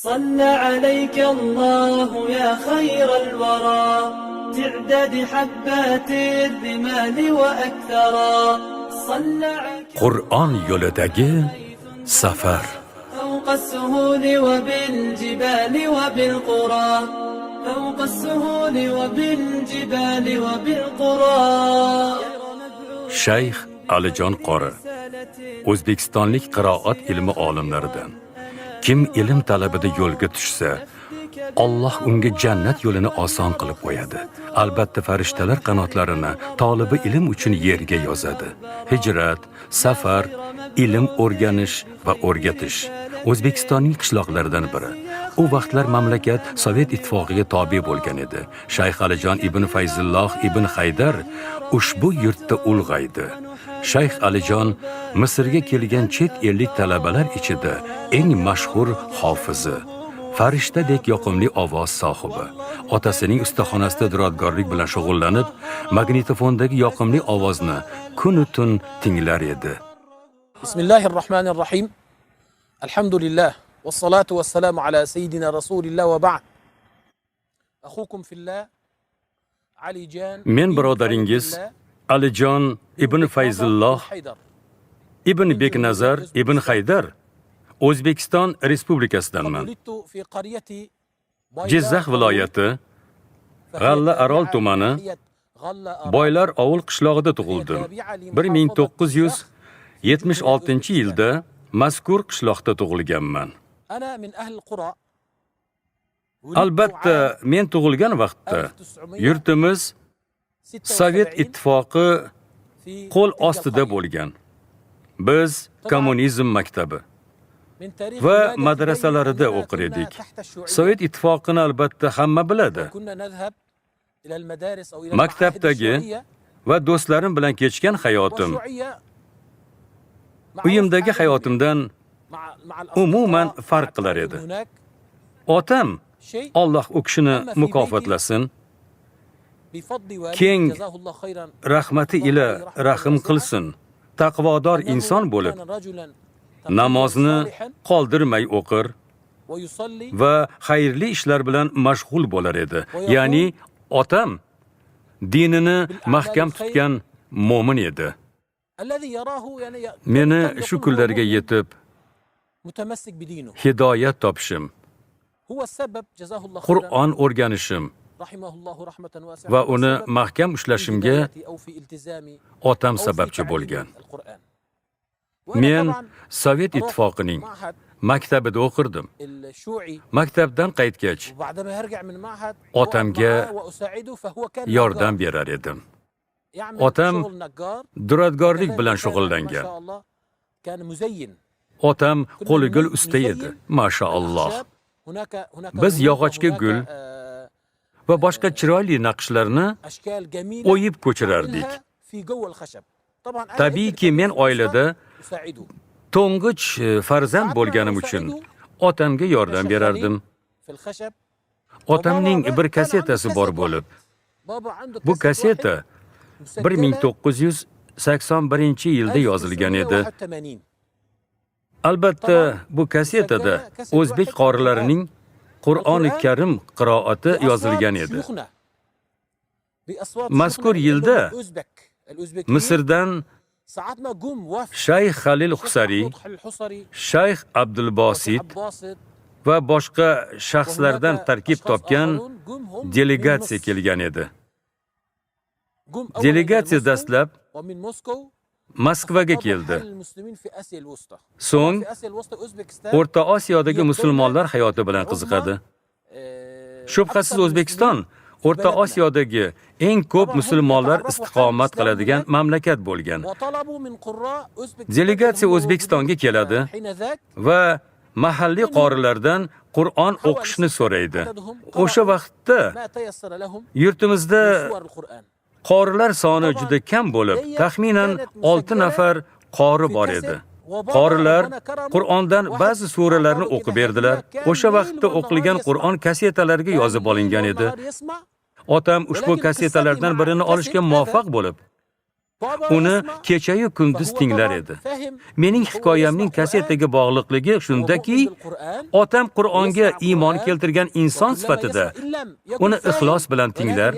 صلى عليك الله يا خير الورى تعداد حبات الرمال وأكثرا صلى Qur'on yo'lidagi safar. فوق السهول وبالجبال وبالقرى فوق السهول وبالجبال وبالقرى Shayx Alijon Qori O'zbekistonlik qiroat ilmi olimlaridan. Kim ilm talabida yo'lga tushsa, Alloh unga jannat yo'lini oson qilib qo'yadi. Albatta farishtalar qanotlarini tolibi ilm uchun yerga yozadi. Hijrat, safar, ilm o'rganish va o'rgatish O'zbekistonning qishloqlaridan biri. U vaqtlar mamlakat Sovet ittifoqiga tobe bo'lgan edi. Shayx Alijon ibn Fayzulloh ibn Haydar ushbu yurtda ulg'aydi. Shayx Alijon Misrga kelgan chet ellik talabalar ichida eng mashhur hofizi, farishtadek yoqimli ovoz sohibi. Otasining ustaxonasida duradgorlik bilan shug'ullanib, magnitofondagi yoqimli ovozni kun va tun tinglar edi. Bismillahirrahmanirrahim. Alhamdulillah. Wassalatu wassalamu ala sayyidina Rasulillah va ba'd. Akhukum fillah Alijon. Men birodaringiz Alijon ibn Fayzulloh ibn Beknazar ibn Haydar O'zbekiston Respublikasidanman. Jizzax viloyati G'alla Arol tumani Boylar ovul qishlog'ida tug'ildim. 1976-yilda mazkur qishloqda tug'ilganman. Albatta, men tug'ilgan vaqtda yurtimiz Sovet ittifoqi qo'l ostida bo'lgan. Biz kommunizm maktabi va madrasalarida o'qir edik. Sovet ittifoqini albatta hamma biladi. Maktabdagi va do'stlarim bilan kechgan hayotim uyimdagi hayotimdan umuman farq qilar edi. Otam, Alloh u kishini mukofotlasin, keng rahmati ila rahim qilsin, taqvodor inson bo'lib, namozni qoldirmay o'qir va xayrli ishlar bilan mashg'ul bo'lar edi. Ya'ni otam dinini mahkam tutgan mo'min edi. Meni shu kunlarga yetib hidoyat topishim, Qur'on o'rganishim va uni mahkam ushlashimga otam sababchi bo'lgan. Men Sovet ittifoqining maktabida o'qirdim. Maktabdan qaytgach, otamga yordam berar edim. Otam duradgorlik bilan shug'ullangan. Otam qo'li gul usta edi, mashaalloh. Biz yog'ochga gul va boshqa chiroyli naqshlarni o'yib ko'chirardik. Tabiiyki, men oilada to'ng'ich farzand bo'lganim uchun otamga yordam berardim. Otamning bir kasetasi bor bo'lib, bu kaseta 1981-yilda yozilgan edi. Albatta, bu kasetada o'zbek qorilarining Qur'oni Karim qiroati yozilgan edi. Mazkur yilda Misrdan Shayx Xalil Husari, Shayx Abdulbosit va boshqa shaxslardan tarkib topgan delegatsiya kelgan edi. Delegatsiya dastlab Moskvaga keldi. So'ng O'rta Osiyodagi musulmonlar hayoti bilan qiziqadi. Shubhasiz O'zbekiston O'rta Osiyodagi eng ko'p musulmonlar istiqomat qiladigan mamlakat bo'lgan. Delegatsiya O'zbekistonga keladi va mahalliy qorilardan Qur'on o'qishni so'raydi. O'sha vaqtda yurtimizda qorilar soni juda kam bo'lib, taxminan 6 nafar qori bor edi. Qorilar Qur'ondan ba'zi suralarni o'qib berdilar. O'sha vaqtda o'qilgan Qur'on kasetalarga yozib olingan edi. Otam ushbu kasetalardan birini olishga muvaffaq bo'lib, uni kecha-yu kunduz tinglar edi. Mening hikoyamning kasetaga bog'liqligi shundaki, otam Qur'onga iymon keltirgan inson sifatida uni ixlos bilan tinglar,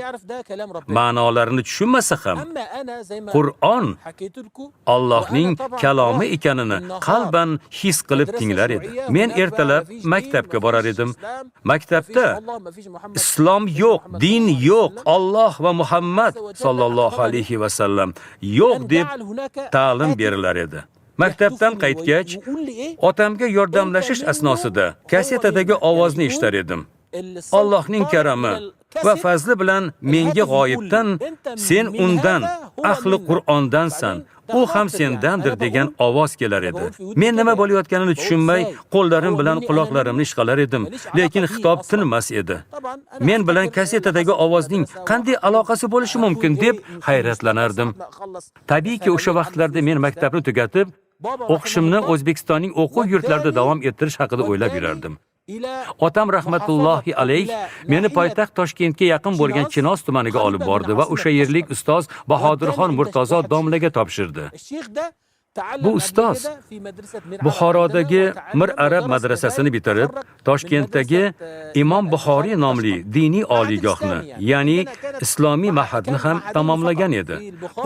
ma'nolarini tushunmasa ham Qur'on Allohning kalomi ekanini qalban his qilib tinglar edi. Men ertalab maktabga borar edim. Maktabda islom yo'q, din yo'q, Alloh va Muhammad sallallohu alayhi va sallam yo'q deb ta'lim berilar edi. Maktabdan qaytgach, otamga yordamlashish asnosida kasetadagi ovozni eshitar edim. Allohning karami va fazli bilan menga g'oyibdan, sen undan, ahli Qur'ondansan, u ham sendandir degan ovoz kelar edi. Men nima bo'layotganini tushunmay, qo'llarim bilan quloqlarimni ishqalar edim, lekin xitob tinmas edi. Men bilan kasetadagi ovozning qanday aloqasi bo'lishi mumkin deb hayratlanardim. Tabiiyki, o'sha vaqtlarda men maktabni tugatib, o'qishimni O'zbekistonning o'quv yurtlarida davom ettirish haqida o'ylab yurardim. Otam rahmatullohi alayh meni poytaxt Toshkentga yaqin bo'lgan Chinoz tumaniga olib bordi va o'sha yerlik ustoz Bahodirxon Murtazo domlaga topshirdi. Bu ustoz Buxorodagi Mir Arab madrasasini bitirib, Toshkentdagi Imom Buxoriy nomli diniy oliygohni, ya'ni islomiy ma'hadni ham tamomlagan edi.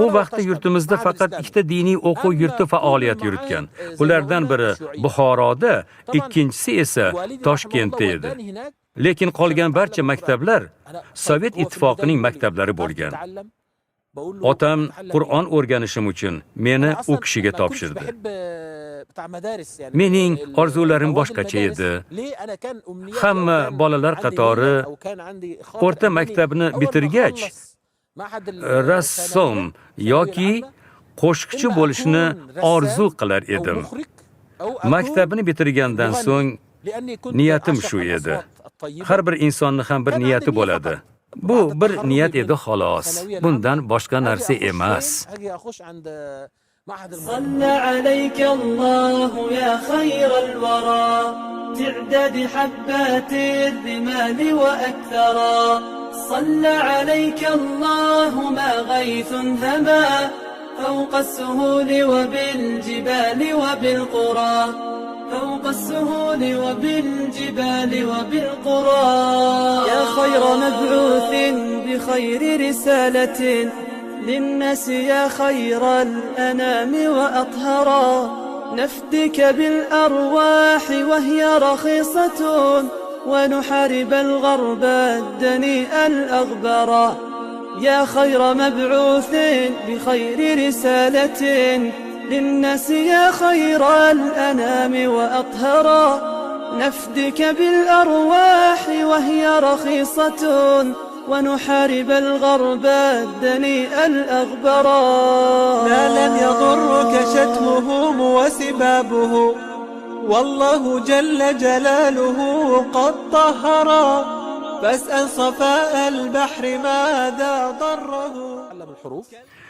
U vaqtda yurtimizda faqat ikkita diniy o'quv yurti faoliyat yuritgan. Ulardan biri Buxoroda, ikkinchisi esa Toshkentda edi. Lekin qolgan barcha maktablar Sovet ittifoqining maktablari bo'lgan. Otam Qur'on o'rganishim uchun meni u kishiga topshirdi. Mening orzularim boshqacha edi. Hamma bolalar qatori o'rta maktabni bitirgach, rassom yoki qo'shiqchi bo'lishni orzu qilar edim. Maktabni bitirgandan so'ng niyatim shu edi. Har bir insonning ham bir niyati bo'ladi. Bu bir niyat edi xolos. Bundan boshqa narsa emas. صلى عليك الله يا خير الورى تعداد حبات الرمال وأكثرا صلى عليك الله ما غيث هما فوق السهول وبالجبال وبالقرى فوق السهول وبالجبال وبالقرى يا خير مبعوث بخير رسالة للناس يا خير الأنام وأطهرا نفدك بالأرواح وهي رخيصة ونحارب الغرب الدنيء الأغبرا يا خير مبعوث بخير رسالة للناس يا خير الأنام وأطهرا نفدك بالأرواح وهي رخيصة ونحارب الغرب الدنيء الأغبرا ما لم يضرك شتمهم وسبابه والله جل جلاله قد طهرا فاسأل صفاء البحر ماذا ضره.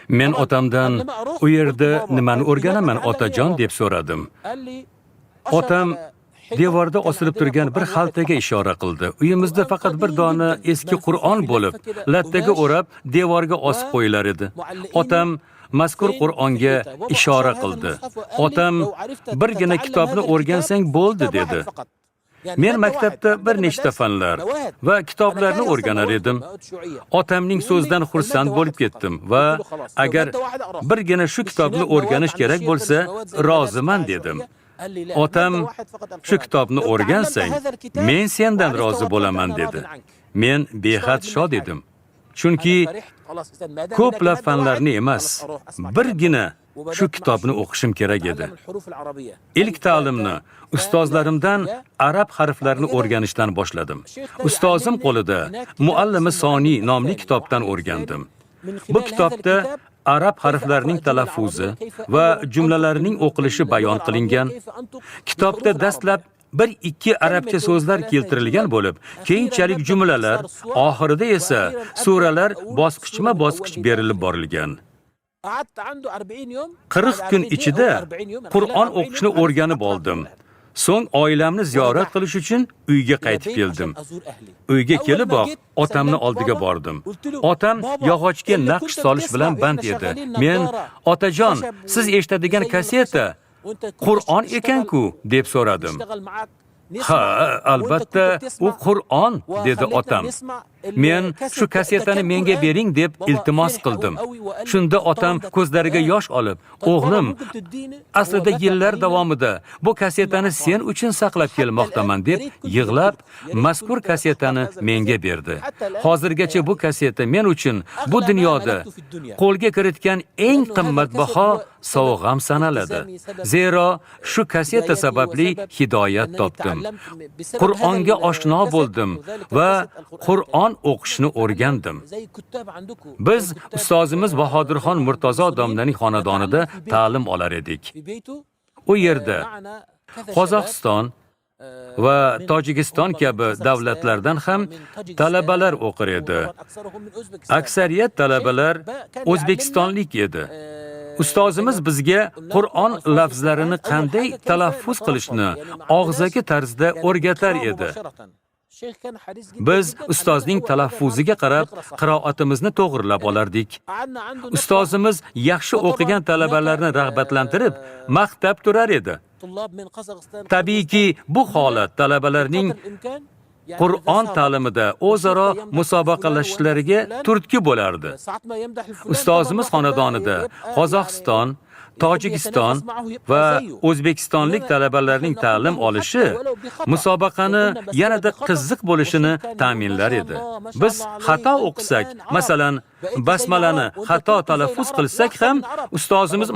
Men otamdan u yerda nimani o'rganaman otajon deb so'radim. Otam devorda osilib turgan bir xaltaga ishora qildi. Uyimizda faqat bir dona eski Qur'on bo'lib, lattaga o'rab devorga osib qo'yilar edi. Otam mazkur Qur'onga ishora qildi. Otam birgina kitobni o'rgansang bo'ldi dedi. Men maktabda bir nechta fanlar va kitoblarni o'rganar edim. Otamning so'zidan xursand bo'lib ketdim va agar birgina shu kitobni o'rganish kerak bo'lsa, roziman dedim. Otam, shu kitobni o'rgansang, men sendan rozi bo'laman dedi. Men behad shod edim. Chunki ko'plab fanlarni emas, birgina shu kitobni o'qishim kerak edi. Ilk ta'limni ustozlarimdan arab harflarini o'rganishdan boshladim. Ustozim qo'lida Muallimi Soniy nomli kitobdan o'rgandim. Bu kitobda arab harflarining talaffuzi va jumlalarining o'qilishi bayon qilingan. Kitobda dastlab 1-2 arabcha so'zlar keltirilgan bo'lib, keyinchalik jumlalar, oxirida esa suralar bosqichma-bosqich berilib borilgan. 40 kun ichida Qur'on o'qishni o'rganib oldim. So'ng oilamni ziyorat qilish uchun uyga qaytib keldim. Uyga keliboq otamni oldiga bordim. Otam yog'ochga naqsh solish bilan band edi. Men, "Otajon, siz eshitadigan kaseta Qur'on ekan-ku" deb so'radim. "Ha, albatta, u Qur'on", dedi otam. Men shu kasetani menga bering deb iltimos qildim. Shunda otam ko'zlariga yosh olib, "O'g'lim, aslida yillar davomida bu kasetani sen uchun saqlab kelmoqdaman" deb yig'lab, mazkur kasetani menga berdi. Hozirgacha bu kaseta men uchun bu dunyoda qo'lga kiritgan eng qimmatbaho sovg'am sanaladi. Zero shu kaseta sababli hidoyat topdim. Qur'onga oshno bo'ldim va Qur'on o'qishni o'rgandim. Biz ustozimiz Bahodirxon Murtazo domlaning xonadonida ta'lim olar edik. U yerda Qozog'iston va Tojikiston kabi davlatlardan ham talabalar o'qir edi. Aksariyat talabalar o'zbekistonlik edi. Ustozimiz bizga Qur'on lafzlarini qanday talaffuz qilishni og'zaki tarzda o'rgatar edi. Biz ustozning talaffuziga qarab qiroatimizni to'g'rilab olardik. Ustozimiz yaxshi o'qigan talabalarni rag'batlantirib, maqtab turar edi. Tabiiyki, bu holat talabalarning Qur'on ta'limida o'zaro musobaqalashishlariga turtki bo'lardi. Ustozimiz xonadonida Qozog'iston, Tojikiston va O'zbekistonlik talabalarning ta'lim olishi musobaqani yanada qiziq bo'lishini ta'minlar edi. Biz xato o'qisak, masalan, basmalani xato talaffuz qilsak ham ustozimiz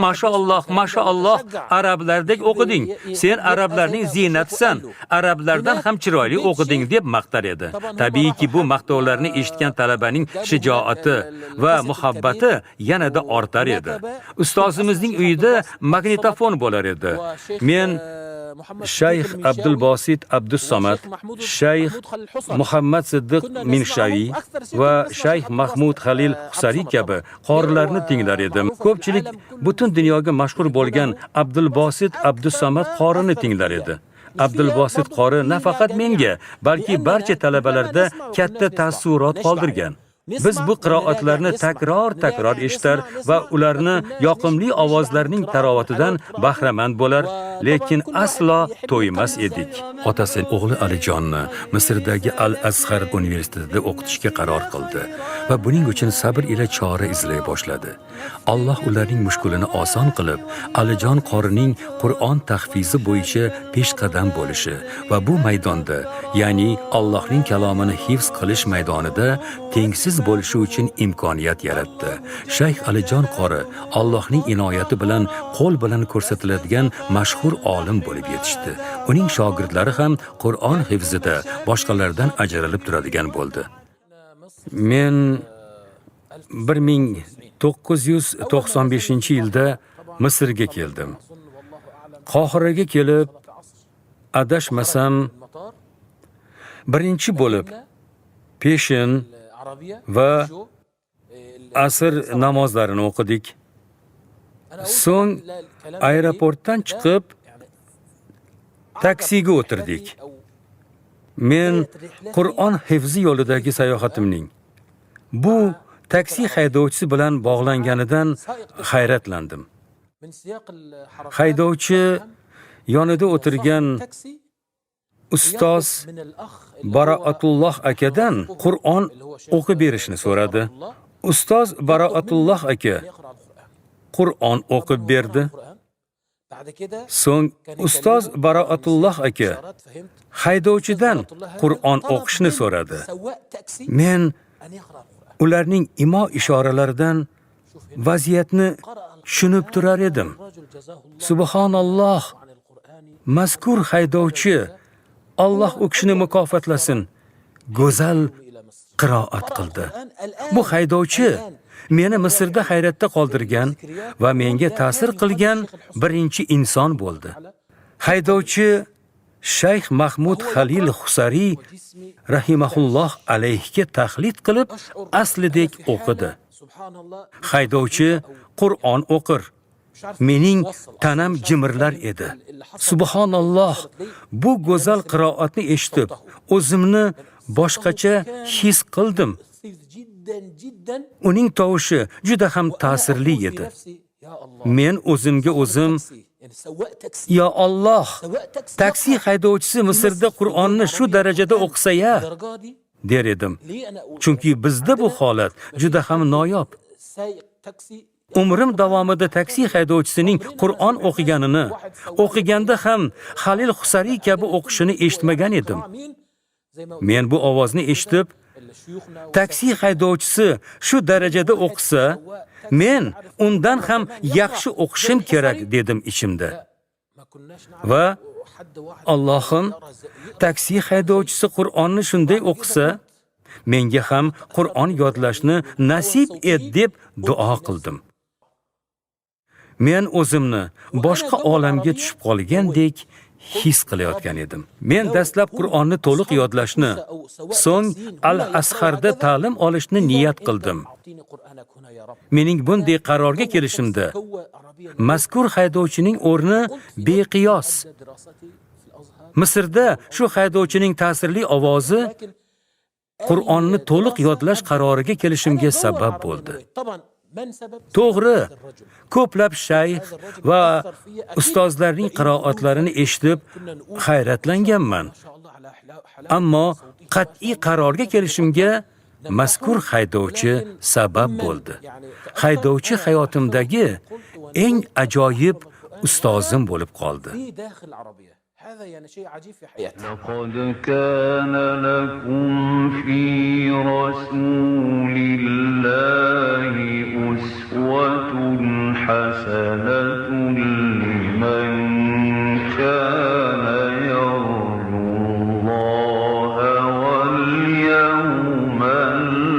mashaalloh arablardek o'qiding. Sen arablarning ziynatisan. Arablardan ham chiroyli o'qiding deb maqtar edi. Tabiiyki, bu maqtovlarni eshitgan talabaning shijoati va muhabbati yanada ortar edi. Ustozimizning uyida magnitofon bo'lar edi. Men Shayx Abdulbosit Abdussamad, Shayx Muhammad Siddiq Minshaviy va Shayx Mahmud Xalil Husari kabi qorilarni tinglar edim. Ko'pchilik butun dunyoga mashhur bo'lgan Abdulbosit Abdussamad qorini tinglar edi. Abdulbosit qori nafaqat menga, balki barcha talabalarda katta taassurot qoldirgan. Biz bu qiroatlarni takror eshitar va ularni yoqimli ovozlarning tarovatidan bahramand bo'lar, lekin aslo to'ymas edik. Otasi o'g'li Alijonni Misrdagi Al-Azhar universitetida o'qitishga qaror qildi va buning uchun sabr ila chora izlay boshladi. Alloh ularning mushkulini oson qilib, Alijon qorining Qur'on tahfizi bo'yicha peshqadam bo'lishi va bu maydonda, ya'ni Allohning kalomini hifz qilish maydonida tengsiz bo'lishi uchun imkoniyat yaratdi. Shayx Alijon qori Allohning inoyati bilan qo'l bilan ko'rsatiladigan mashhur olim bo'lib yetishdi. Uning shogirdlari ham Qur'on hifzida boshqalardan ajralib turadigan bo'ldi. Men 1995-yilda Misrga keldim. Qohiraga kelib, adashmasam, birinchi bo'lib peshin va asr namozlarini o'qidik. So'ng aeroportdan chiqib taksiga o'tirdik. Men Qur'on hifzi yo'lidagi sayohatimning bu taksi haydovchisi bilan bog'langanidan hayratlandim. Haydovchi yonida o'tirgan ustoz Baroatulloh akadan Qur'on o'qib berishni so'radi. Ustoz Baroatulloh aka Qur'on o'qib berdi. So'ng ustoz Baroatulloh aka haydovchidan Qur'on o'qishni so'radi. Men ularning imo ishoralaridan vaziyatni tushunib turar edim. Subhanalloh, mazkur haydovchi Alloh u kishini mukofotlasin, go'zal qiroat qildi. Bu haydovchi meni Misrda hayratda qoldirgan va menga ta'sir qilgan birinchi inson bo'ldi. Haydovchi Shayx Mahmud Xalil Husari rahimahulloh alayhiga taqlid qilib aslidek o'qidi. Haydovchi Qur'on o'qir, mening tanam jimirlar edi. Subhanalloh, bu go'zal qiroatni eshitib, o'zimni boshqacha his qildim. Uning tovushi juda ham ta'sirli edi. Men o'zimga o'zim, ya Alloh, taksi haydovchisi Misrda Qur'onni shu darajada o'qisa-ya, der edim. Chunki bizda bu holat juda ham noyob. Umrim davomida taksi haydovchisining Qur'on o'qiganda ham Halil Husariy kabi o'qishini eshitmagan edim. Men bu ovozni eshitib, taksi haydovchisi shu darajada o'qisa, men undan ham yaxshi o'qishim kerak dedim ichimda. Va Allohim, taksi haydovchisi Qur'onni shunday o'qisa, menga ham Qur'on yodlashni nasib et deb duo qildim. Men o'zimni boshqa olamga tushib qolgandek his qilayotgan edim. Men dastlab Qur'onni to'liq yodlashni, so'ng Al-Asharda ta'lim olishni niyat qildim. Mening bunday qarorga kelishimda mazkur haydovchining o'rni beqiyos. Misrda shu haydovchining ta'sirli ovozi Qur'onni to'liq yodlash qaroriga kelishimga sabab bo'ldi. To'g'ri, ko'plab shayx va ustozlarning qiroatlarini eshitib hayratlanganman. Ammo qat'iy qarorga kelishimga mazkur haydovchi sabab bo'ldi. Haydovchi hayotimdagi eng ajoyib ustozim bo'lib qoldi. لقد كان لكم في رسول الله أسوة حسنة لمن كان يرجو الله واليوم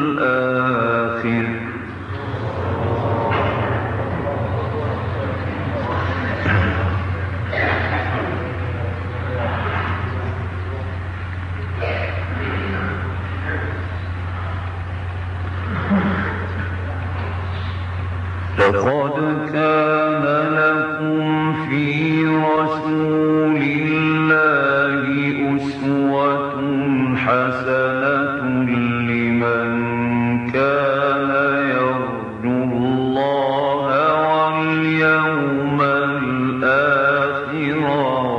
الآخر لقد كان لكم في رسول الله أسوة حسنة لمن كان يرجو الله واليوم الآخر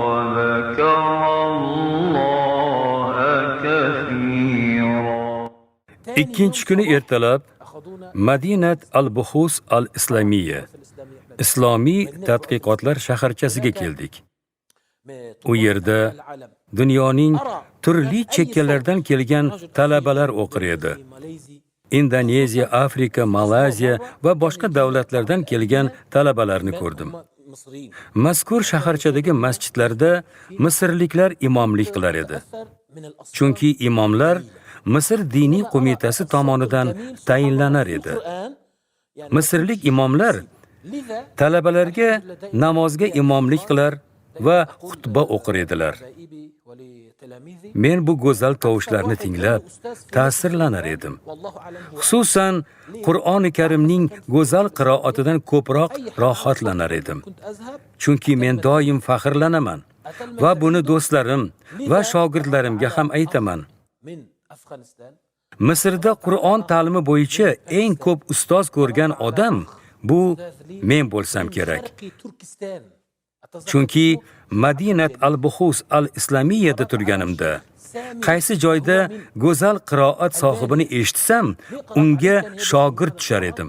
وذكر الله كثيرا. Ikkinchi kuni ertalab Madinat al-Buhus al-Islamiyya, islomiy tadqiqotlar shaharchasiga keldik. U yerda dunyoning turli chekkalardan kelgan talabalar o'qir edi. Indoneziya, Afrika, Malayziya va boshqa davlatlardan kelgan talabalarni ko'rdim. Mazkur shaharchadagi masjidlarda misrliklar imomlik qilar edi. Chunki imomlar Misr diniy qo'mitasi tomonidan tayinlanar edi. Misrlik imomlar talabalarga namozga imomlik qilar va xutba o'qir edilar. Men bu go'zal tovushlarni tinglab ta'sirlanar edim. Xususan, Qur'oni Karimning go'zal qiroatidan ko'proq rohatlanar edim. Chunki men doim faxrlanaman va buni do'stlarim va shogirdlarimga ham aytaman. Misrda Qur'on ta'limi bo'yicha eng ko'p ustoz ko'rgan odam bu men bo'lsam kerak. Chunki Madinat al-Buhus al-Islamiyyada turganimda, qaysi joyda go'zal qiroat sohibini eshitsam, unga shogird tushar edim.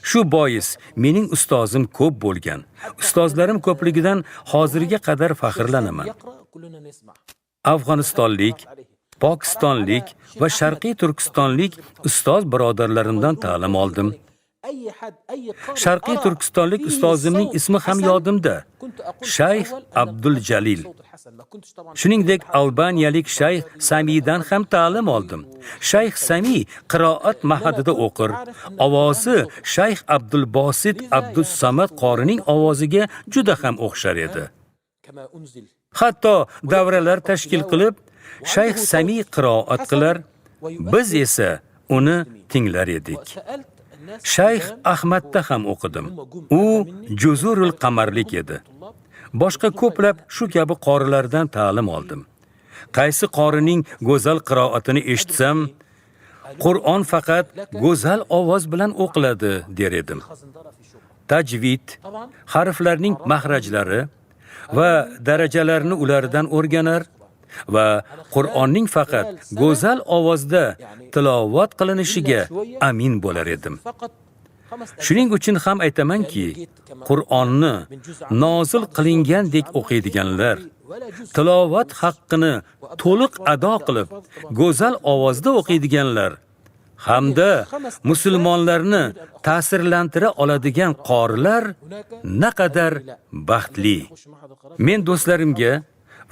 Shu bois mening ustozim ko'p bo'lgan. Ustozlarim ko'pligidan hozirga qadar faxrlanaman. Afg'onistonlik, Pokistonlik va Sharqiy Turkistonlik ustoz birodarlarimdan ta'lim oldim. Sharqiy Turkistonlik ustozimning ismi ham yodimda. Shayx Abdul Jalil. Shuningdek, Albaniyalik Shayx Samidan ham ta'lim oldim. Shayx Sami qiroat mahadida o'qir. Ovozi Shayx Abdul Bosit Abdus Samad qorining ovoziga juda ham o'xshar edi. Hatto davralar tashkil qilib, Shayx Sami qiroat qilar, biz esa uni tinglar edik. Shayx Ahmadda ham o'qidim. U Juzurul Qamarlik edi. Boshqa ko'plab shu kabi qorilardan ta'lim oldim. Qaysi qorining go'zal qiroatini eshitsam, Qur'on faqat go'zal ovoz bilan o'qiladi der edim. Tajvid, harflarning mahrajlari va darajalarini ulardan o'rganar va Qur'onning faqat go'zal ovozda tilovat qilinishiga amin bo'lar edim. Shuning uchun ham aytamanki, Qur'onni nozil qilingandek o'qiydiganlar, tilovat haqqini to'liq ado qilib, go'zal ovozda o'qiydiganlar hamda musulmonlarni ta'sirlantira oladigan qorilar naqadar baxtli. Men do'stlarimga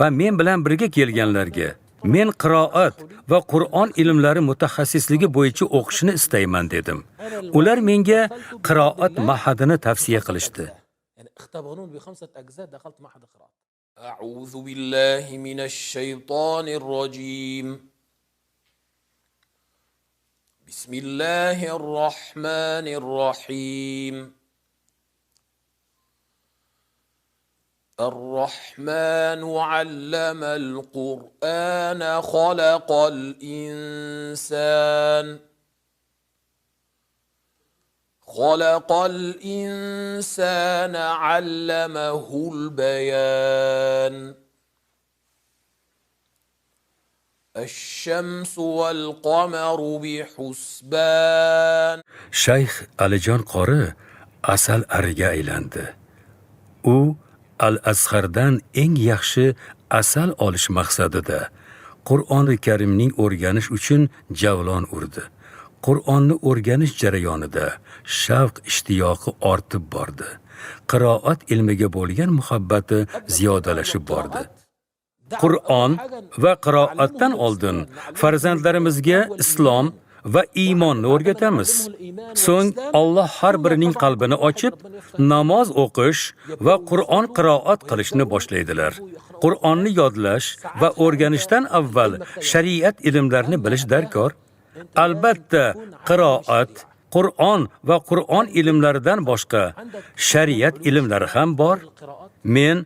va men bilan birga kelganlarga men qiroat va Qur'on ilmlari mutaxassisligi bo'yicha o'qishni istayman dedim. Ular menga qiroat mahadini tavsiya qilishdi. أعوذ بالله من الشيطان الرجيم. بسم الله الرحمن الرحيم. الرحمن علم القرآن خلق الإنسان علمه البيان. الشمس والقمر بحسبان. Shayx Alijon qori asal ariga aylandi. U Al-Azhardan eng yaxshi asal olish maqsadida Qur'oni Karimning o'rganish uchun javlon urdi. Qur'onni o'rganish jarayonida shavq ishtiyoqi ortib bordi. Qiroat ilmiga bo'lgan muhabbati ziyodalashib bordi. Qur'on va qiroatdan oldin farzandlarimizga islom va iymonni o'rgatamiz. So'ng Alloh har birining qalbini ochib, namoz o'qish va Qur'on qiroat qilishni boshlaydilar. Qur'onni yodlash va o'rganishdan avval shariat ilmlarini bilish darkor. Albatta, qiroat, Qur'on va Qur'on ilmlaridan boshqa shariat ilmlari ham bor. Men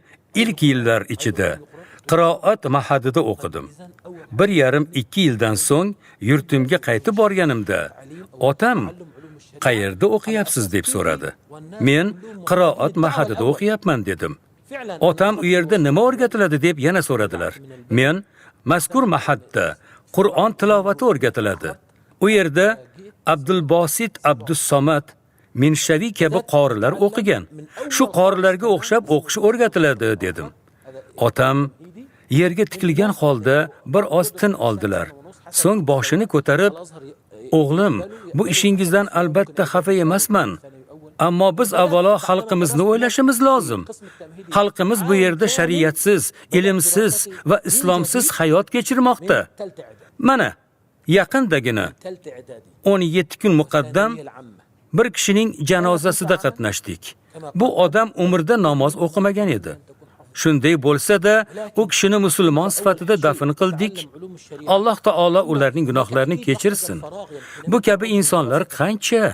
ilk yillar ichida qiroat mahadida o'qidim. 1,5-2 yildan so'ng yurtimga qaytib borganimda, otam qayerda o'qiyapsiz deb so'radi. Men qiroat mahadida o'qiyapman dedim. Otam u yerda nima o'rgatiladi deb yana so'radilar. Men mazkur mahadda Qur'on tilovati o'rgatiladi. U yerda Abdulbosit Abdussomat, Minshaviy kabi qorilar o'qigan. Shu qorilarga o'xshab o'qish o'rgatiladi dedim. Otam yerga tikilgan holda bir oz tin oldilar. So'ng boshini ko'tarib, "O'g'lim, bu ishingizdan albatta xafa emasman. Ammo biz avvalo xalqimizni o'ylashimiz lozim. Xalqimiz bu yerda shariatsiz, ilmsiz va islomsiz hayot kechirmoqda. Mana, yaqindagina 17 kun muqaddam bir kishining janozasida qatnashdik. Bu odam umrida namoz o'qimagan edi. Shunday bo'lsa-da, u kishini musulmon sifatida dafn qildik. Alloh taolo ularning gunohlarini kechirsin. Bu kabi insonlar qancha?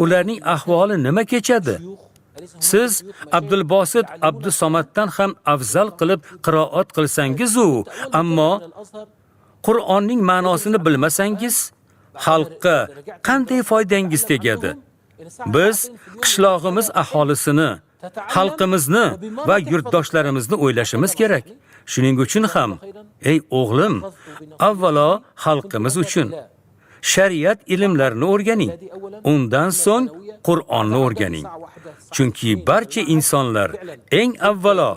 Ularning ahvoli nima kechadi? Siz Abdulbosit Abdusomatdan ham afzal qilib qiroat qilsangiz-u, ammo Qur'onning ma'nosini bilmasangiz, xalqqa qanday foydangiz tegadi? Biz qishlog'imiz aholisini, xalqimizni va yurtdoshlarimizni o'ylashimiz kerak. Shuning uchun ham, ey o'g'lim, avvalo xalqimiz uchun shariat ilmlarini o'rganing. Undan so'ng Qur'onni o'rganing. Chunki barcha insonlar eng avvalo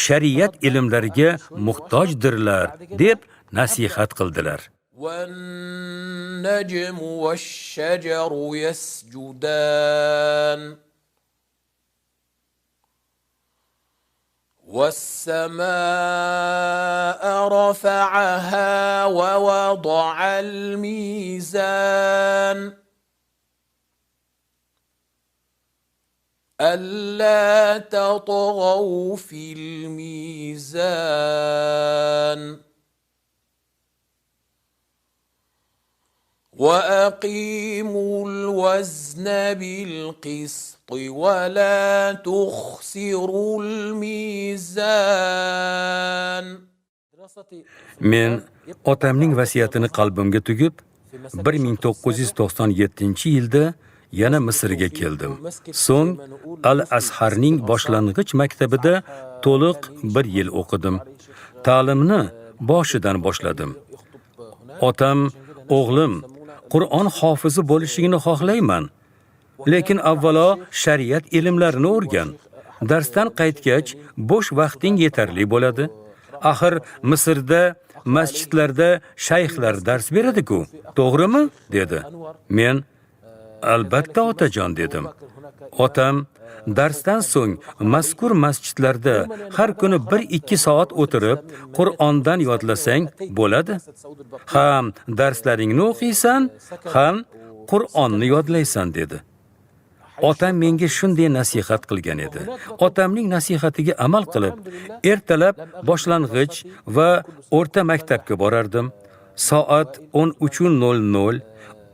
shariat ilmlariga muhtojdirlar deb nasihat qildilar. وَالنَّجْمُ وَالشَّجَرُ يَسْجُدَانِ وَالسَّمَاءَ رَفَعَهَا وَوَضَعَ الْمِيزَانَ أَلَّا تَطْغَوْا فِي الْمِيزَانِ وأقيموا الوزن بالقسط ولا تخسروا الميزان. Men otamning vasiyatini qalbimga tugib, 1997-yilda yana Misrga keldim. So'ng Al-Azharning boshlang'ich maktabida to'liq 1 yil o'qidim. Ta'limni boshidan boshladim. Otam, o'g'lim, Qur'on hofizi bo'lishingni xohlayman. Lekin avvalo shariat ilmlarini o'rgan. Darsdan qaytgach, bo'sh vaqting yetarli bo'ladi. Axir Misrda masjidlarda shayxlar dars beradi-ku, to'g'rimi? dedi. Men albatta otajon dedim. Otam darsdan so'ng mazkur masjidlarda har kuni 1-2 soat o'tirib Qur'ondan yodlasang bo'ladi. Ham darslaringni o'qiysan, ham Qur'onni yodlaysan dedi. Otam menga shunday nasihat qilgan edi. Otamning nasihatiga amal qilib, ertalab boshlang'ich va o'rta maktabga borardim. Soat 13:00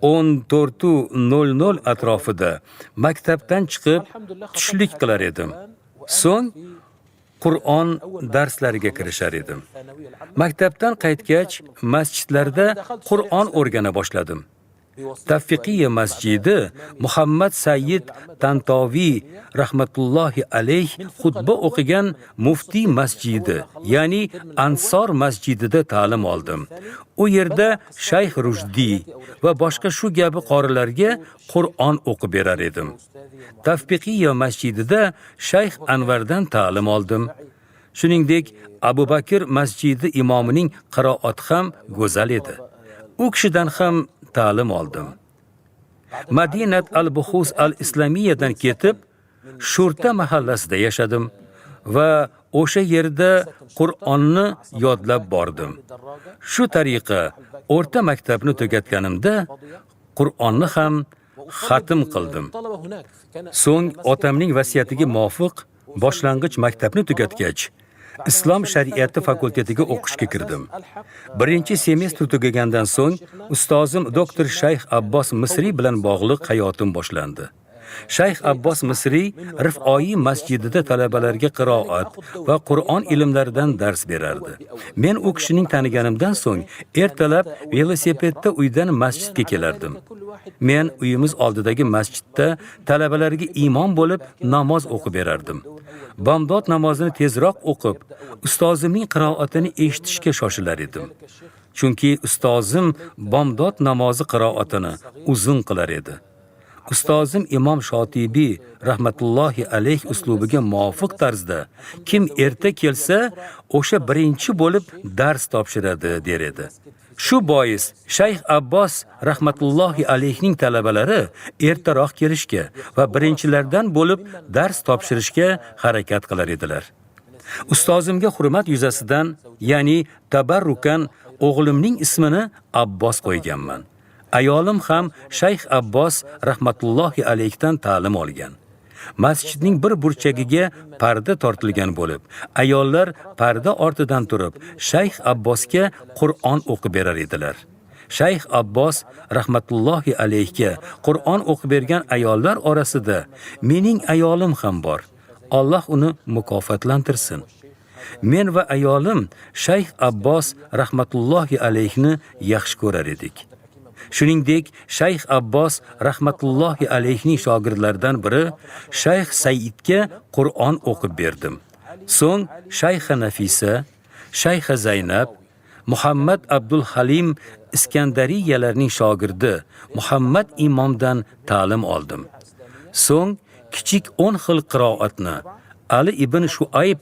14:00 atrofida maktabdan chiqib tushlik qilar edim. So'ng Qur'on darslariga kirishar edim. Maktabdan qaytgach, masjidlarda Qur'on o'rgana boshladim. Tavfiqiyya masjidi Muhammad Sayyid Tantoviy rahmatullohi alayh xutba o'qigan muftiy masjidi, ya'ni Ansor masjidida ta'lim oldim. U yerda Shayx Rushdiy va boshqa shu kabi qorilarga Qur'on o'qib berar edim. Tavfiqiyya masjidida Shayx Anvardan ta'lim oldim. Shuningdek, Abu Bakr masjidi imomining qiroati ham go'zal edi. U kishidan ham ta'lim oldim. Madinat al-Buhus al-Islamiyyadan ketib, Shurta mahallasida yashadim va o'sha yerda Qur'onni yodlab bordim. Shu tariqa o'rta maktabni tugatganimda Qur'onni ham xatm qildim. So'ng otamning vasiyatiga muvofiq boshlang'ich maktabni tugatgach, Islom shariati fakultetiga o'qishga kirdim. Birinchi semestr tugagandan so'ng ustozim doktor Shayx Abbos Misriy bilan bog'liq hayotim boshlandi. Shayx Abbos Misriy Rif'oiy masjidida talabalarga qiroat va Qur'on ilmlaridan dars berardi. Men u kishining taniganimdan so'ng ertalab velosipedda uydan masjidga kelardim. Men uyimiz oldidagi masjidda talabalarga imom bo'lib namoz o'qib berardim. Bomdod namozini tezroq o'qib, ustozimning qiroatini eshitishga shoshilar edim. Chunki ustozim bomdod namozi qiroatini uzun qilar edi. Ustozim Imom Shotibiy rahmatullohi alayh uslubiga muvofiq tarzda kim erta kelsa, o'sha birinchi bo'lib dars topshiradi der edi. Shu bois Shayx Abbos rahmatullohi alayhning talabalari ertaroq kelishga va birinchilardan bo'lib dars topshirishga harakat qilar edilar. Ustozimga hurmat yuzasidan, ya'ni tabarrukan o'g'limning ismini Abbos qo'yganman. Ayolim ham Shayx Abbos rahmatullohi alayhdan ta'lim olgan. Masjidning bir burchagiga parda tortilgan bo'lib, ayollar parda ortidan turib Shayx Abbosga Qur'on o'qib berar edilar. Shayx Abbos rahmatullohi alayhga Qur'on o'qib bergan ayollar orasida mening ayolim ham bor. Alloh uni mukofotlantirsin. Men va ayolim Shayx Abbos rahmatullohi alayhni yaxshi ko'rar edik. Shuningdek, Shayx Abbos rahmatullohi alayhning shogirdlaridan biri Shayx Saidga Qur'on o'qib berdim. So'ng Shayxa Nafisa, Shayxa Zaynab, Muhammad Abdul Halim Iskandariyalarning shogirdi Muhammad imomdan ta'lim oldim. So'ng kichik 10 xil qiroatni Ali ibn Shuayb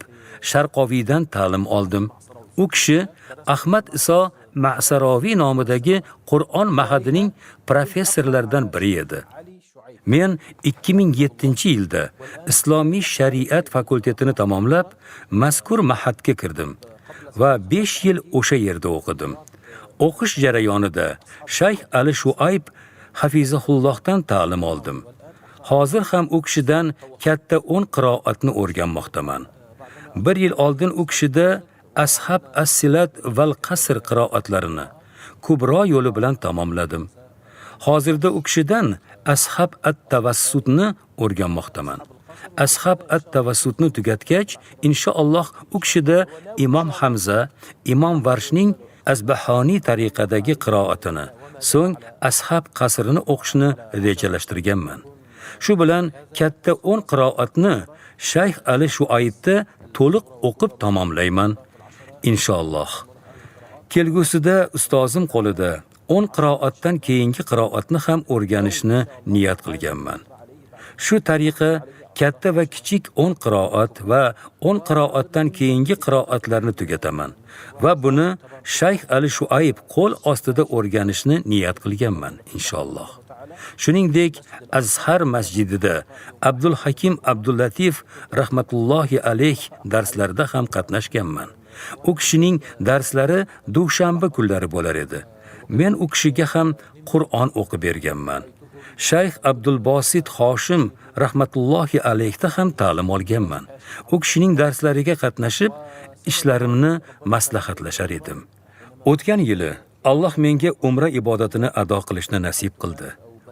Sharqoviydan ta'lim oldim. U kishi Ahmad Iso Ma'saroviy nomidagi Qur'on mahadining professorlaridan biri edi. Men 2007-yilda Islomiy shariat fakultetini tamomlab, mazkur mahadga kirdim va 5 yil o'sha yerda o'qidim. O'qish jarayonida Shayx Ali Shuayb hafizahullohdan ta'lim oldim. Hozir ham u kishidan katta 10 qiroatni o'rganmoqdaman. 1 yil oldin u kishida Ashab as-Silat val Qasr qiroatlarini Kubro yo'li bilan tamomladim. Hozirda u kishidan Ashab at-Tavassutni o'rganmoqdaman. Ashab at-Tavassutni tugatgach, inshaalloh u kishida Imom Hamza, Imom Varshning Azbahoniy tariqadagi qiroatini, so'ng Ashab qasrini o'qishni rejalashtirganman. Shu bilan katta 10 qiroatni Shayx Ali Shuaybda to'liq o'qib tamomlayman. Inshaalloh. Kelgusida ustozim qo'lida 10 qiroatdan keyingi qiroatni ham o'rganishni niyat qilganman. Shu tariqa katta va kichik 10 qiroat va 10 qiroatdan keyingi qiroatlarni tugataman va buni Shayx Ali Shuayb qo'l ostida o'rganishni niyat qilganman inshaalloh. Shuningdek, Azhar masjidida Abdul Hakim Abdullatif rahmatullohi alayh darslarda ham qatnashganman. U kishining darslari dushanba kunlari bo'lar edi. Men u kishiga ham Qur'on o'qib berganman. Shayx Abdul Bosit Hoshim rahmatullohi alayhda ham ta'lim olganman. U kishining darslariga qatnashib, ishlarimni maslahatlashar edim. O'tgan yili Alloh menga umra ibodatini ado qilishni nasib qildi.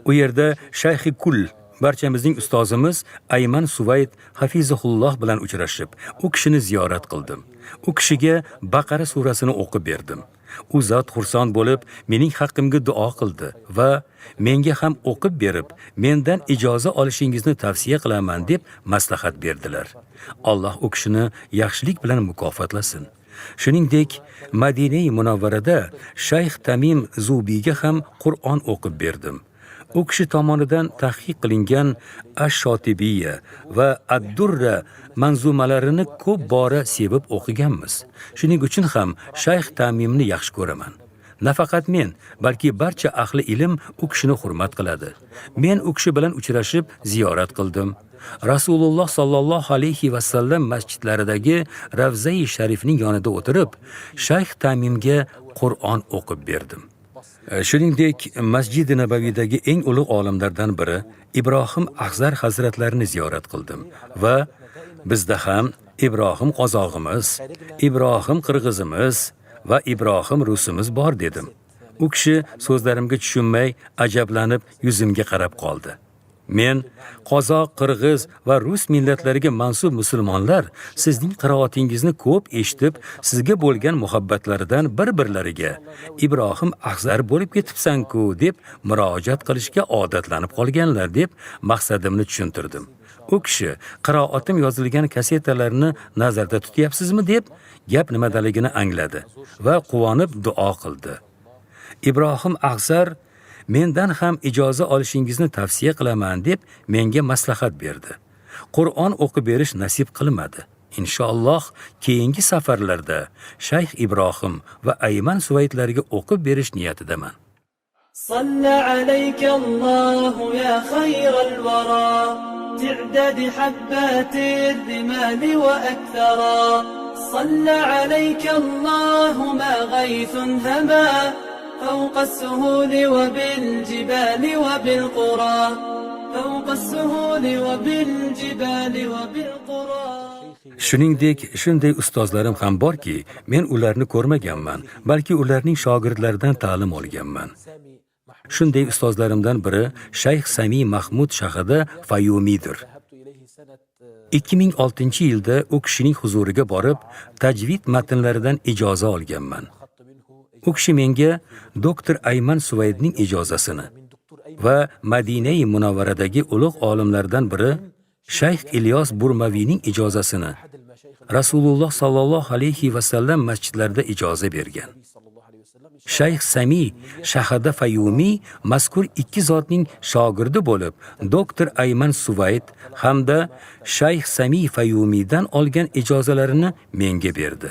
U yerda Shayxi Kul, barchamizning ustozimiz Ayman Suvayd hafizahulloh bilan uchrashib, u kishini ziyorat qildim. U kishiga Baqara surasini o'qib berdim. U zot xursand bo'lib, mening haqqimga duo qildi va menga ham o'qib berib, mendan ijoza olishingizni tavsiya qilaman deb maslahat berdilar. Alloh u kishini yaxshilik bilan mukofotlasin. Shuningdek, Madina-i Munavvarada Shayx Tamim Zubiga ham Qur'on o'qib berdim. U kishi tomonidan tahqiq qilingan Ash-Shotibiyya va Ad-Durra manzumalarini ko'p bora sevib o'qiganmiz. Shuning uchun ham Shayx Tamimni yaxshi ko'raman. Nafaqat men, balki barcha ahli ilm u kishini hurmat qiladi. Men u kishi bilan uchrashib ziyorat qildim. Rasululloh sallallohu alayhi va sallam masjidlaridagi Ravza-i Sharifning yonida o'tirib, Shayx Tamimga Qur'on o'qib berdim. Shuningdek, Masjid-i Nabaviydagi eng ulug' olimlardan biri Ibrohim Ahzar hazratlarini ziyorat qildim va bizda ham Ibrohim qozog'imiz, Ibrohim qirg'izimiz va Ibrohim rusimiz bor dedim. U kishi so'zlarimga tushunmay, ajablanib yuzimga qarab qoldi. Men qozoq, qirg'iz va rus millatlariga mansub musulmonlar sizning qiroatingizni ko'p eshitib, sizga bo'lgan muhabbatlaridan bir-birlariga Ibrohim Ahzar bo'lib ketibsan-ku deb murojaat qilishga odatlanib qolganlar deb maqsadimni tushuntirdim. U kishi qiroatim yozilgan kasetalarni nazarda tutyapsizmi deb gap nimadaligini angladi va quvonib duo qildi. Ibrohim Ahzar mendan ham ijoza olishingizni tavsiya qilaman deb menga maslahat berdi. Qur'on o'qib berish nasib qilmadi. Inshaalloh keyingi safarlarda Shayx Ibrohim va Ayman Suvaydlarga o'qib berish niyatidaman. صلى عليك الله يا خير الورى تعداد حبات الرمال وأكثرا صلى عليك الله ما غيث هما فوق السهول وبالجبال وبالقرى فوق السهول وبالجبال وبالقرى. Shuningdek, shunday ustozlarim ham borki, men ularni ko'rmaganman, balki ularning shogirdlaridan ta'lim olganman. Shunday ustozlarimdan biri Shayx Sami Mahmud Shahada Fayumidir. 2006-yilda u kishining huzuriga borib, tajvid matnlaridan ijoza olganman. U kishi menga doktor Ayman Suvaydning ijozasini va Madina-i Munavvaradagi ulug' olimlardan biri Shayx Ilyos Burmaviyning ijozasini Rasululloh sallallohu alayhi va sallam masjidlarida ijoza bergan. Shayx Sami Shahada Fayumi mazkur ikki zotning shogirdi bo'lib, doktor Ayman Suvayd hamda Shayx Sami Fayumidan olgan ijozalarini menga berdi.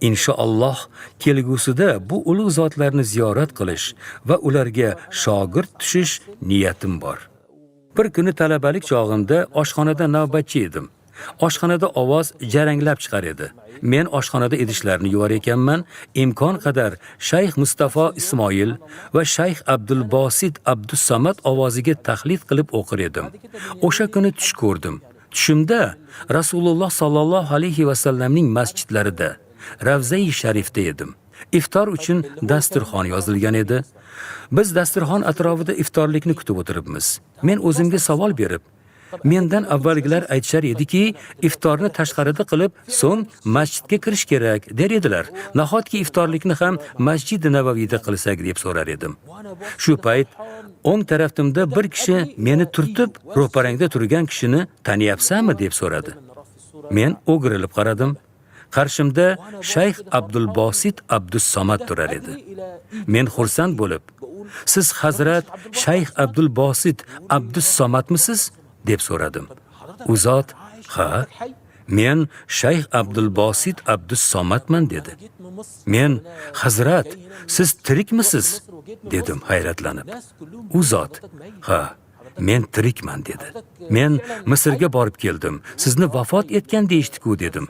Inshaalloh kelgusida bu ulug' zotlarni ziyorat qilish va ularga shogird tushish niyatim bor. Bir kuni talabalik chog'imda oshxonada navbatchi edim. Oshxonada ovoz jaranglab chiqar edi. Men oshxonada idishlarni yuvar ekanman, imkon qadar Shayx Mustafa Ismoil va Shayx Abdul Bosit Abdussamad ovoziga taqlid qilib o'qir edim. O'sha kuni tush ko'rdim. Tushimda Rasululloh sallallohu alayhi va sallamning masjidlarida Ravza-i Sharifda edim. Iftor uchun dasturxon yozilgan edi. Biz dasturxon atrofida iftorlikni kutib o'tiribmiz. Men o'zimga savol berib, mendan avvalgilar aytishar ediki, iftorni tashqarida qilib, so'ng masjidga kirish kerak der edilar. Nahotki iftorlikni ham Masjid Nabaviyda qilsak deb so'rar edim. Shu payt o'ng tarafimda bir kishi meni turtib, ro'parangda turgan kishini taniyapsanmi deb so'radi. Men o'girilib qaradim. Qarshimda Shayx Abdulbosit Abdussamad turar edi. Men xursand bo'lib, "Siz Hazrat Shayx Abdulbosit Abdussamadmisiz?" deb so'radim. U zot, "Ha, men Shayx Abdulbosit Abdussamadman" dedi. Men, "Hazrat, siz tirikmisiz?" dedim hayratlanib. U zot, "Ha, men tirikman" dedi. Men Misrga borib keldim. Sizni vafot etgan deyishdi-ku dedim.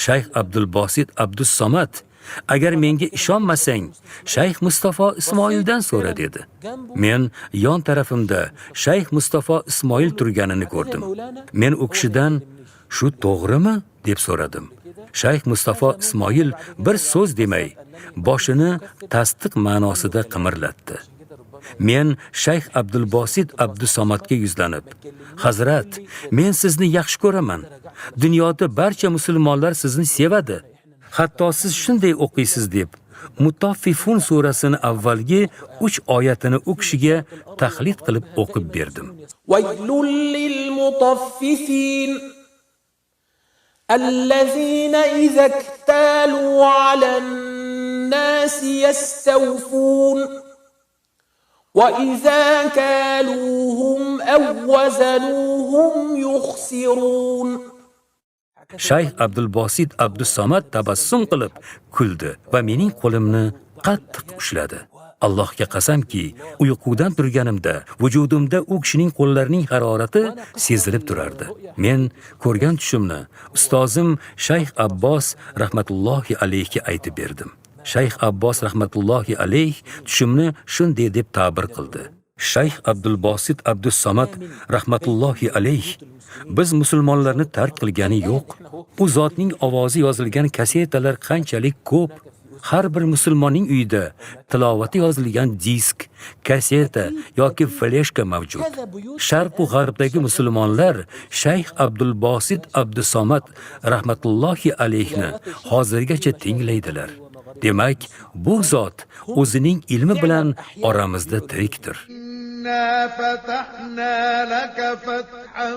Shayx Abdulbosit Abdussamad, "Agar menga ishonmasang, Shayx Mustafa Ismoildan so'ra" dedi. Men yon tarafimda Shayx Mustafa Ismoil turganini ko'rdim. Men u kishidan, "Shu to'g'rimi?" deb so'radim. Shayx Mustafa Ismoil bir so'z demay, boshini tasdiq ma'nosida qimirlatdi. Men Shayx Abdulbosit Abdusamadga yuzlanib, "Hazrat, men sizni yaxshi ko'raman. Dunyoda barcha musulmonlar sizni sevadi. Hatto siz shunday o'qiysiz" deb Mutaffifun surasini avvalgi 3 oyatini u kishiga tahlid qilib o'qib berdim. Waylul lil mutaffifin allazina idza iktalu 'alan nasi yastawfun wa idza kaluhum aw wazanuhum yukhsirun. Shayx Abdulbosit Abdusamad tabassum qilib kuldi va mening qo'limni qattiq ushladi. Allohga qasamki, uyqudan turganimda vujudimda u kishining qo'llarining harorati sezilib turardi. Men ko'rgan tushimni ustozim Shayx Abbos rahmatullohi alayhiga aytib berdim. Shayx Abbos rahmatullohi alayh tushimni shunday deb ta'bir qildi. Shayx Abdulbosit Abdusamad rahmatullohi alayh biz musulmonlarni tark qilgani yo'q. U zotning ovozi yozilgan kasetalar qanchalik ko'p. Har bir musulmonning uyida tilovati yozilgan disk, kaseta yoki fleshka mavjud. Sharq va g'arbdagi musulmonlar Shayx Abdulbosit Abdusamad rahmatullohi alayhni hozirgacha tinglaydilar. Demak, bu zot o'zining ilmi bilan oramizda tirikdir. إنا فتحنا لك فتحا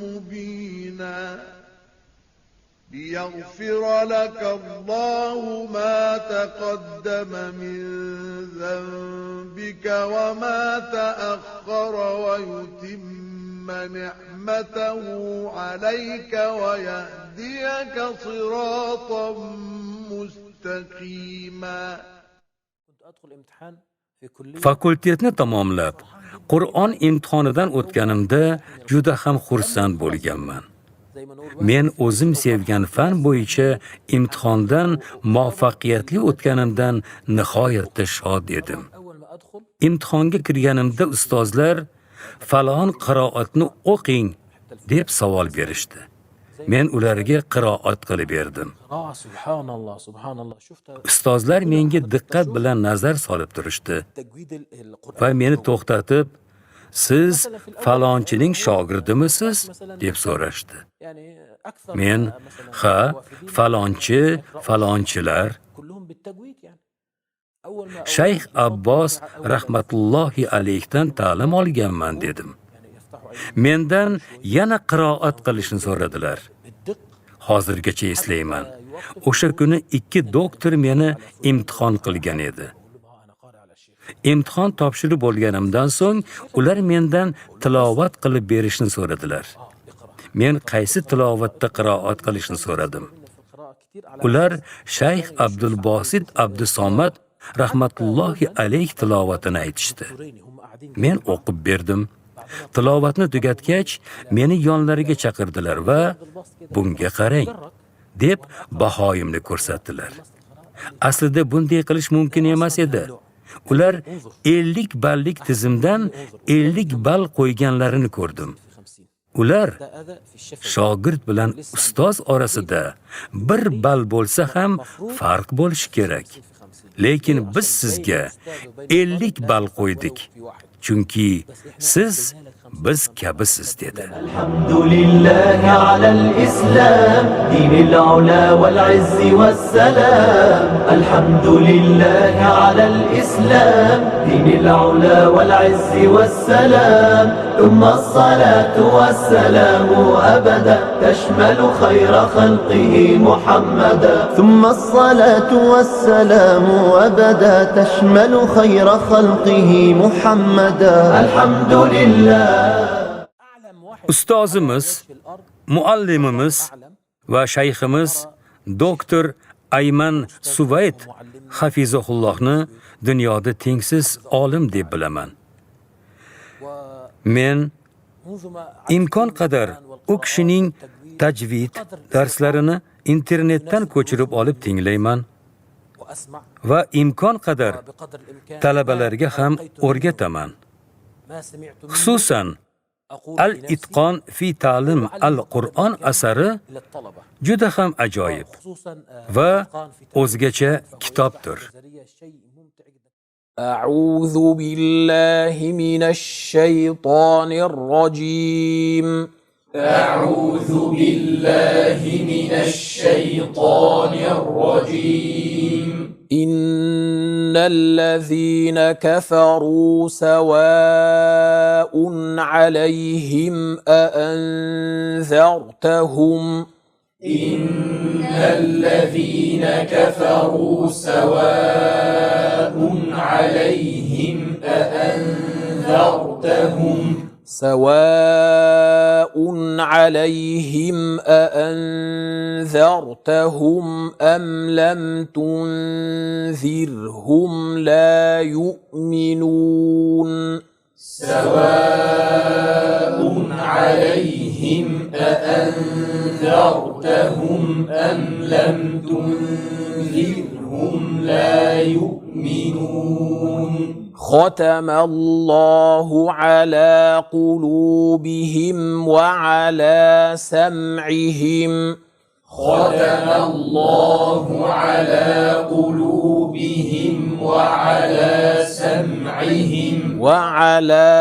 مبينا ليغفر لك الله ما تقدم من ذنبك وما تأخر ويتم نعمته عليك ويهديك صراطا مستقيما. Fakultetni tamomlab, Qur'on imtihonidan o'tganimda juda ham xursand bo'lganman. Men o'zim sevgan fan bo'yicha imtihondan muvaffaqiyatli o'tganimdan nihoyatda shod edim. Imtihonga kirganimda ustozlar falon qiroatni o'qing deb savol berishdi. Men ularga qiroat qilib berdim. Subhanalloh, subhanalloh. Ustozlar menga diqqat bilan nazar solib turishdi va meni to'xtatib, "Siz falonchining shogirdimisiz?" deb so'rashdi. Men, "Ha, falonchi, falonchilar." Shayx Abbos rahmatullohi alayhdan ta'lim olganman dedim. Mendan yana qiroat qilishni so'radilar. Hozirgacha eslayman. O'sha kuni 2 doktor meni imtihon qilgan edi. Imtihon topshirib bo'lganimdan so'ng ular mendan tilovat qilib berishni so'radilar. Men qaysi tilovatda qiroat qilishni so'radim. Ular Shayx Abdulbosit Abdusamad rahmatullohi alayh tilovatini aytishdi. Men o'qib berdim. Tilovatni tugatgach, meni yonlariga chaqirdilar va "Bunga qarang" deb bahoyimni ko'rsatdilar. Aslida bunday qilish mumkin emas edi. Ular 50 ballik tizimdan 50 ball qo'yganlarini ko'rdim. ular shogird bilan ustoz orasida bir ball bo'lsa ham farq bo'lishi kerak. Lekin biz sizga 50 ball qo'ydik. Chunki siz biz kabisiz dedi. Alhamdulillahi alal islam dinil ula wal izzi was salam. Alhamdulillahi alal islam dinil ula wal izzi was salam. Thumma as-salatu was salamu abada tashmalu khayra khalqihi Muhammada. Thumma as-salatu was salamu abada tashmalu khayra khalqihi Muhammada. Alhamdulillah. Ustozimiz, muallimimiz va shayximiz doktor Ayman Suvayd hafizahullohni dunyoda tengsiz olim deb bilaman. Men imkon qadar u kishining tajvid darslarini internetdan ko'chirib olib tinglayman va imkon qadar talabalarga ham o'rgataman. Xususan Al-Itqon fi ta'lim al-Qur'on asari juda ham ajoyib va o'zgacha kitobdir. أعوذ بالله من الشيطان الرجيم. أعوذ بالله من الشيطان الرجيم. إن الذين كفروا سواء عليهم أأنذرتهم إن الذين كفروا سواء عليهم أأنذرتهم أأنذرتهم أم لم تنذرهم لا يؤمنون. سواء عليهم أأنذرتهم أم لم تنذرهم لا يؤمنون. ختم الله على قلوبهم وعلى سمعهم. ختم الله على قلوبهم وعلى سمعهم وعلى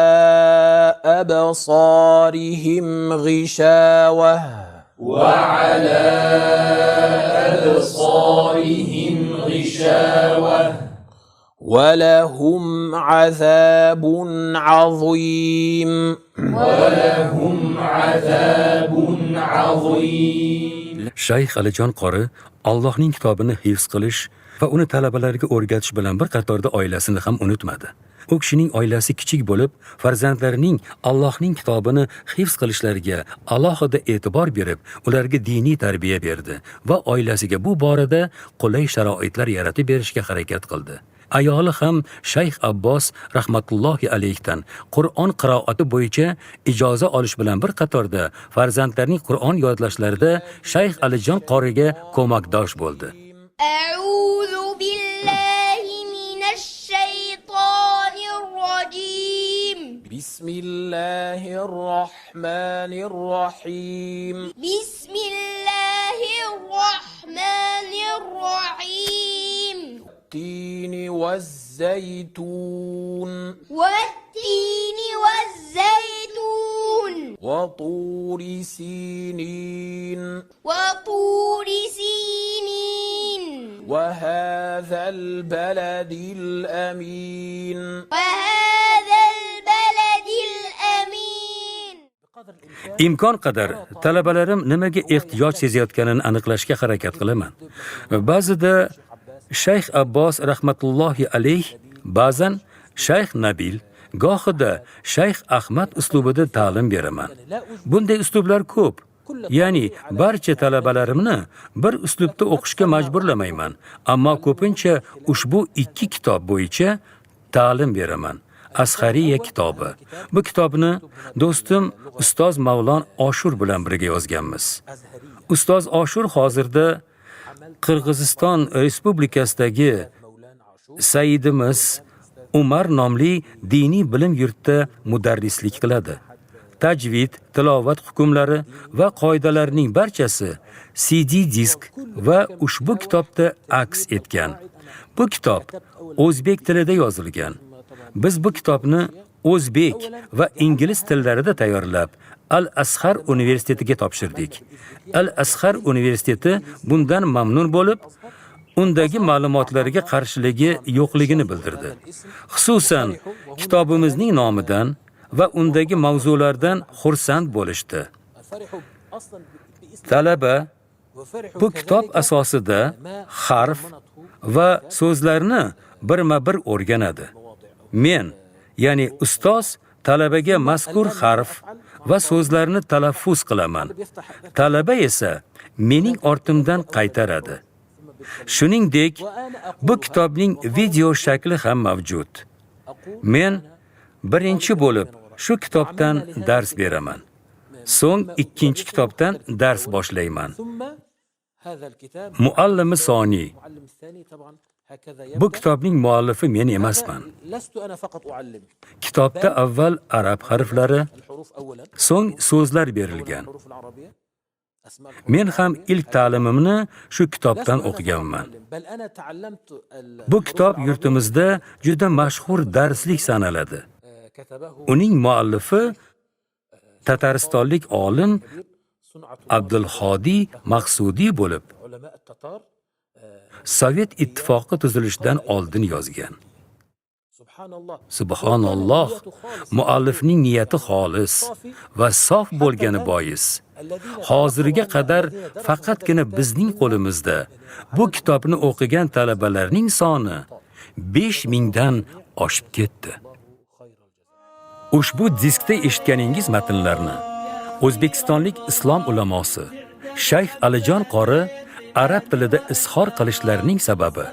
أبصارهم غشاوة وعلى أبصارهم غشاوة ولهم عذاب عظيم. ولهم عذاب عظيم. Shayx Alijon qori Allohning kitobini hifz qilish va uni talabalarga o'rgatish bilan bir qatorda oilasini ham unutmadi. U kishining oilasi kichik bo'lib, farzandlarining Allohning kitobini hifz qilishlariga alohida e'tibor berib, ularga diniy tarbiya berdi va oilasiga bu borada qulay sharoitlar yaratib berishga harakat qildi. Ayoli ham Shayx Abbos rahmatullohi alayhdan Qur'on qiroati bo'yicha ijoza olish bilan bir qatorda farzandlarining Qur'on yodlashlarida Shayx Alijon qoriga ko'makdosh bo'ldi. أعوذ بالله من الشيطان الرجيم. بسم الله الرحمن الرحيم. بسم الله الرحمن الرحيم. والتين والزيتون. والتين والزيتون. وطور سينين. وطور سينين. وهذا البلد الأمين. وهذا البلد الأمين. Imkon qadar talabalarim nimaga ehtiyoj sezayotganini aniqlashga harakat qilaman. Ba'zida Shayx Abbos rahmatullohi alayh, ba'zan Shayx Nabil, gohida Shayx Ahmad uslubida ta'lim beraman. Bunday uslublar ko'p. Ya'ni barcha talabalarimni bir uslubda o'qishga majburlamayman, ammo ko'pincha ushbu ikki kitob bo'yicha ta'lim beraman. Asxariya kitobi. Bu kitobni do'stim ustoz Mavlon Oshur bilan birga yozganmiz. Ustoz Oshur hozirda Qirg'iziston Respublikasidagi Saidimiz Umar nomli diniy bilim yurtida mudarrislik qiladi. tajvid, tilovat hukmlari va qoidalarning barchasi CD disk va ushbu kitobda aks etgan. Bu kitob o'zbek tilida yozilgan. Biz bu kitobni o'zbek va ingliz tillarida tayyorlab, Al-Azhar universitetiga topshirdik. Al-Azhar universiteti bundan mamnun bo'lib, undagi ma'lumotlarga qarshiligi yo'qligini bildirdi. Xususan, kitobimizning nomidan va undagi mavzulardan xursand bo'lishdi. Talaba bu kitob asosida harf va so'zlarni birma-bir o'rganadi. Men, ya'ni ustoz, talabaga mazkur harf va so'zlarni talaffuz qilaman. Talaba esa mening ortimdan qaytaradi. Shuningdek, bu kitobning video shakli ham mavjud. Men birinchi bo'lib shu kitobdan dars beraman. So'ng ikkinchi kitobdan dars boshlayman. Muallimi soni. Bu kitobning muallifi men emasman. Kitobda avval arab harflari, so'ng so'zlar berilgan. Men ham ilk ta'limimni shu kitobdan o'qiganman. Bu kitob yurtimizda juda mashhur darslik sanaladi. Uning muallifi Tataristonlik olim Abdulhodiy Maqsudiy bo'lib, Sovet ittifoqi tuzilishidan oldin yozgan. Subhanalloh, muallifning niyati xolis va sof bo'lgani bois, hozirga qadar faqatgina bizning qo'limizda bu kitobni o'qigan talabalarning soni 5000 dan oshib ketdi. Ushbu diskda eshitganingiz matnlarni O'zbekistonlik islom ulamosi Shayx Alijon qori arab tilida izhor qilishlarining sababi,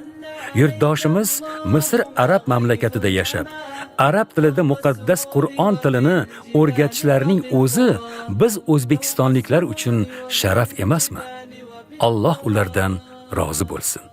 yurtdoshimiz Misr arab mamlakatida yashab, arab tilida muqaddas Qur'on tilini o'rgatishlarining o'zi biz o'zbekistonliklar uchun sharaf emasmi? Alloh ulardan rozi bo'lsin.